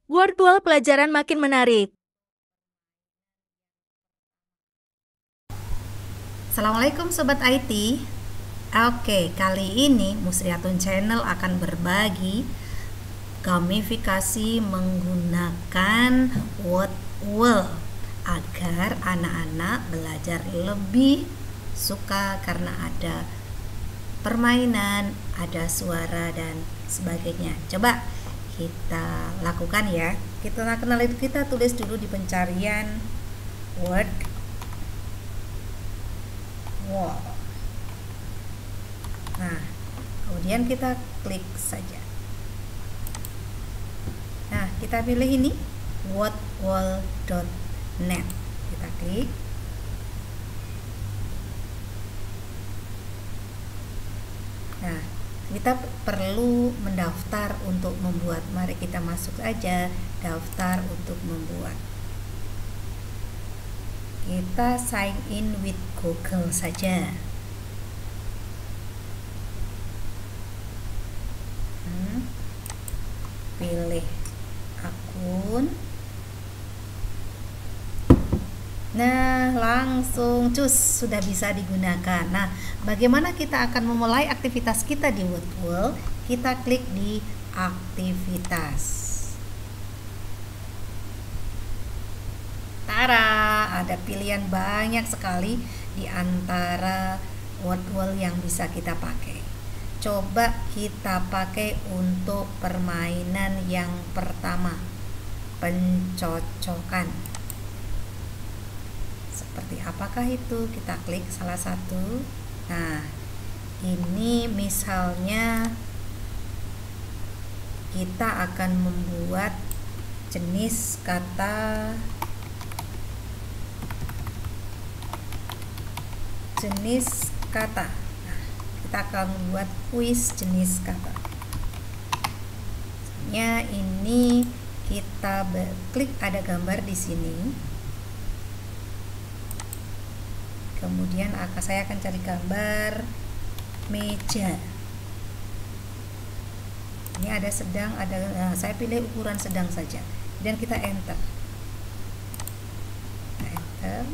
Wordwall pelajaran makin menarik. Assalamualaikum Sobat IT. Oke, kali ini Musriatun Channel akan berbagi gamifikasi menggunakan Wordwall agar anak-anak belajar lebih suka karena ada permainan, ada suara dan sebagainya. Coba kita lakukan ya. Kita tulis dulu di pencarian Word wall. Nah, kemudian kita klik saja. Nah, kita pilih ini wordwall.net. Kita klik. Nah, kita perlu mendaftar untuk membuat. Mari kita masuk aja daftar untuk membuat. Kita sign in with Google saja. Pilih akun. Nah, langsung cus sudah bisa digunakan. Nah, bagaimana kita akan memulai aktivitas kita di Wordwall? Kita klik di aktivitas. Tara, ada pilihan banyak sekali di antara Wordwall yang bisa kita pakai. Coba kita pakai untuk permainan yang pertama, pencocokan. Seperti apakah itu? Kita klik salah satu. Nah, ini misalnya kita akan membuat jenis kata Nah, kita akan membuat kuis jenis kata. Misalnya ini kita klik ada gambar di sini. Kemudian saya akan cari gambar meja. Ini ada sedang, saya pilih ukuran sedang saja. Dan kita enter. Nah, enter.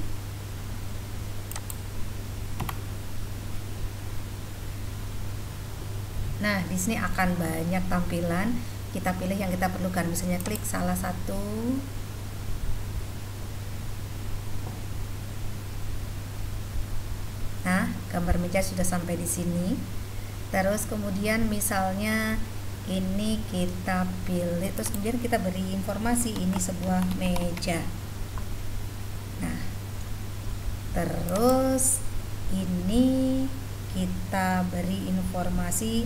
Nah, di sini akan banyak tampilan. Kita pilih yang kita perlukan. Misalnya klik salah satu. Nah, gambar meja sudah sampai di sini. Terus kemudian misalnya ini kita pilih, terus kemudian kita beri informasi ini sebuah meja. Nah, terus ini kita beri informasi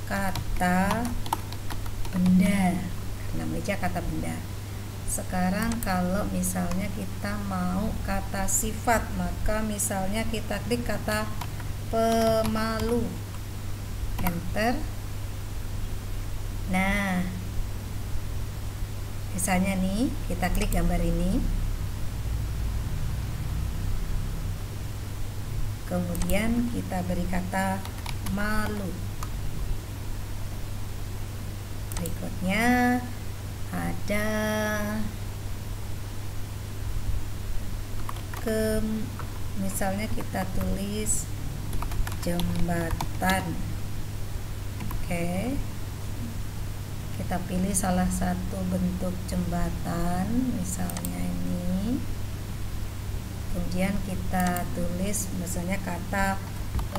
kata benda, karena meja kata benda. Sekarang kalau misalnya kita mau kata sifat, maka misalnya kita klik kata pemalu, enter. Nah, misalnya nih kita klik gambar ini, kemudian kita beri kata malu. Berikutnya ada misalnya kita tulis jembatan. Oke, kita pilih salah satu bentuk jembatan, misalnya ini. Kemudian kita tulis misalnya kata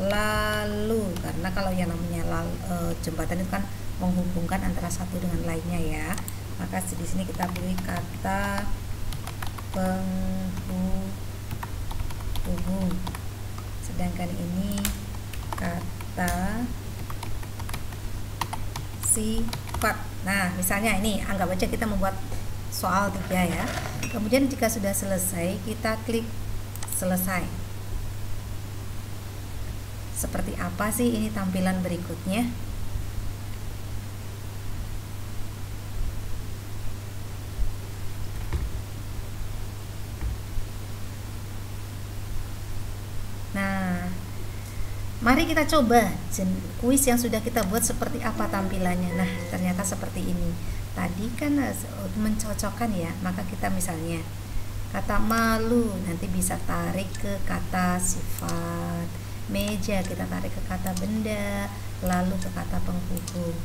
lalu, karena kalau yang namanya jembatan itu kan menghubungkan antara satu dengan lainnya ya. Maka di sini kita pilih kata penghubung. Sedangkan ini kata sifat. Nah, misalnya ini anggap aja kita membuat soal 3 ya. Kemudian jika sudah selesai, kita klik selesai. Seperti apa sih ini tampilan berikutnya? Nah, mari kita coba kuis yang sudah kita buat seperti apa tampilannya. Nah, ternyata seperti ini. tadi kan mencocokkan ya, maka kita misalnya kata malu nanti bisa tarik ke kata sifat, meja kita tarik ke kata benda, lalu ke kata penghubung.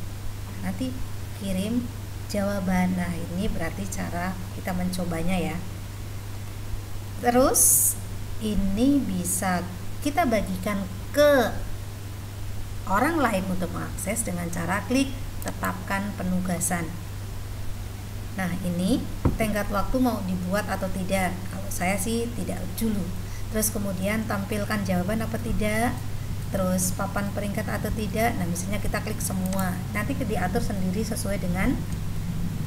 Nanti kirim jawaban. Nah, ini berarti cara kita mencobanya ya. Terus ini bisa kita bagikan ke orang lain untuk mengakses dengan cara klik tetapkan penugasan. Nah, ini tenggat waktu mau dibuat atau tidak. Kalau saya sih tidak dulu. Terus kemudian tampilkan jawaban apa tidak, terus papan peringkat atau tidak. Nah, misalnya kita klik semua, nanti diatur sendiri sesuai dengan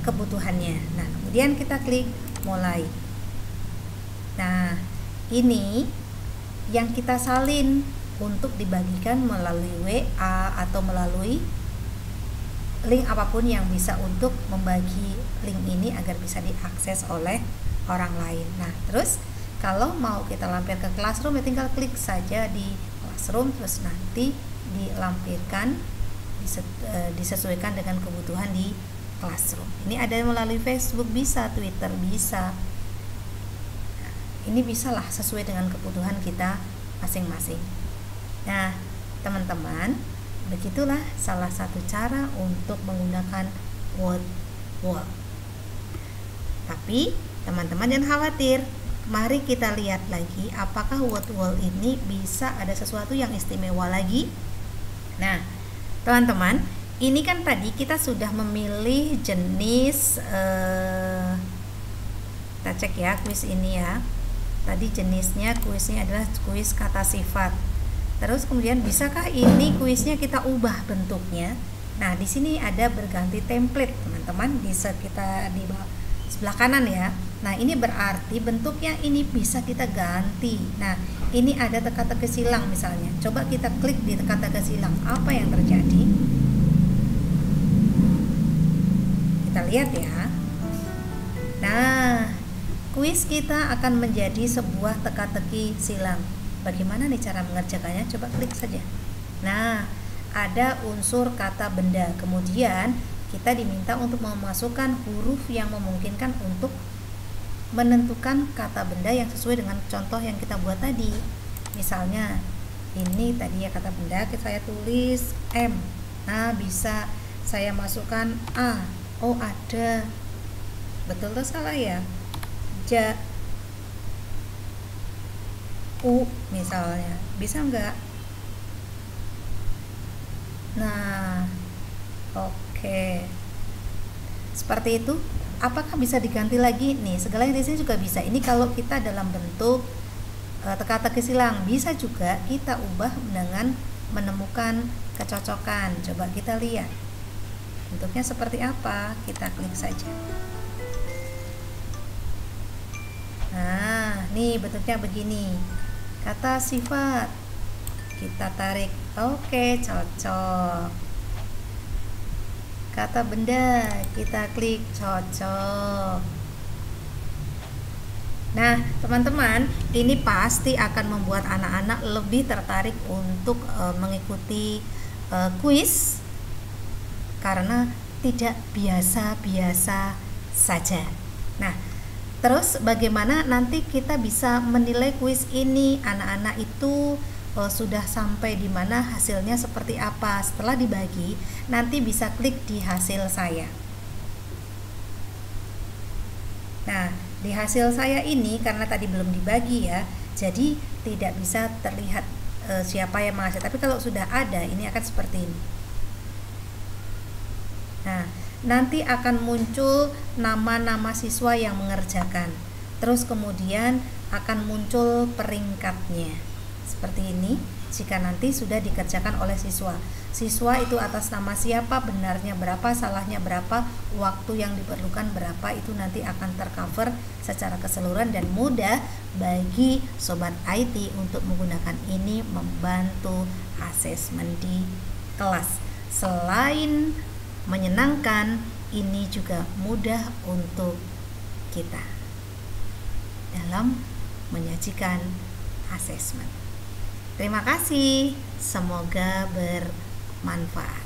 kebutuhannya. Nah, kemudian kita klik mulai. Nah, ini yang kita salin untuk dibagikan melalui WA atau melalui link apapun yang bisa untuk membagi link ini agar bisa diakses oleh orang lain. Nah, terus kalau mau kita lampir ke Classroom ya tinggal klik saja di Classroom, terus nanti dilampirkan disesuaikan dengan kebutuhan di Classroom. Ini ada melalui Facebook bisa, Twitter bisa. Ini bisalah sesuai dengan kebutuhan kita masing-masing. Nah, teman-teman, begitulah salah satu cara untuk menggunakan word wall. Tapi teman-teman jangan khawatir. Mari kita lihat lagi apakah word wall ini bisa ada sesuatu yang istimewa lagi. Nah, teman-teman, ini kan tadi kita sudah memilih jenis kita cek ya kuis ini ya. Tadi jenisnya kuisnya adalah kuis kata sifat. Terus kemudian bisakah ini kuisnya kita ubah bentuknya? Nah, di sini ada berganti template, teman-teman. Bisa kita di sebelah kanan ya. Nah, ini berarti bentuknya ini bisa kita ganti. Nah, ini ada teka-teki silang misalnya. Coba kita klik di teka-teki silang. Apa yang terjadi? Kita lihat ya. Nah, kuis kita akan menjadi sebuah teka-teki silang. Bagaimana nih cara mengerjakannya? Coba klik saja. Nah, ada unsur kata benda. Kemudian kita diminta untuk memasukkan huruf yang memungkinkan untuk menentukan kata benda yang sesuai dengan contoh yang kita buat tadi. Misalnya ini tadi ya kata benda, saya tulis M. Nah, bisa saya masukkan A. Oh, ada. Betul atau salah ya? Ja, U misalnya, bisa enggak? Nah, oke. Seperti itu. Apakah bisa diganti lagi? Nih, segalanya di sini juga bisa. Ini kalau kita dalam bentuk teka-teki silang, bisa juga kita ubah dengan menemukan kecocokan. Coba kita lihat. Bentuknya seperti apa? Kita klik saja. Nah, nih bentuknya begini. Kata sifat kita tarik, oke, cocok. Kata benda kita klik, cocok. Nah, teman-teman, ini pasti akan membuat anak-anak lebih tertarik untuk mengikuti kuis karena tidak biasa-biasa saja. Nah, terus bagaimana nanti kita bisa menilai kuis ini? Anak-anak itu sudah sampai di mana, hasilnya seperti apa? Setelah dibagi, nanti bisa klik di hasil saya. Nah, di hasil saya ini karena tadi belum dibagi ya, jadi tidak bisa terlihat siapa yang menghasil. Tapi kalau sudah ada, ini akan seperti ini. Nah, nanti akan muncul nama-nama siswa yang mengerjakan. Terus kemudian akan muncul peringkatnya. Seperti ini, jika nanti sudah dikerjakan oleh siswa. Siswa itu atas nama siapa, benarnya berapa, salahnya berapa, waktu yang diperlukan berapa, itu nanti akan tercover secara keseluruhan dan mudah bagi Sobat IT untuk menggunakan ini membantu asesmen di kelas. Selain menyenangkan, ini juga mudah untuk kita dalam menyajikan asesmen. Terima kasih, semoga bermanfaat.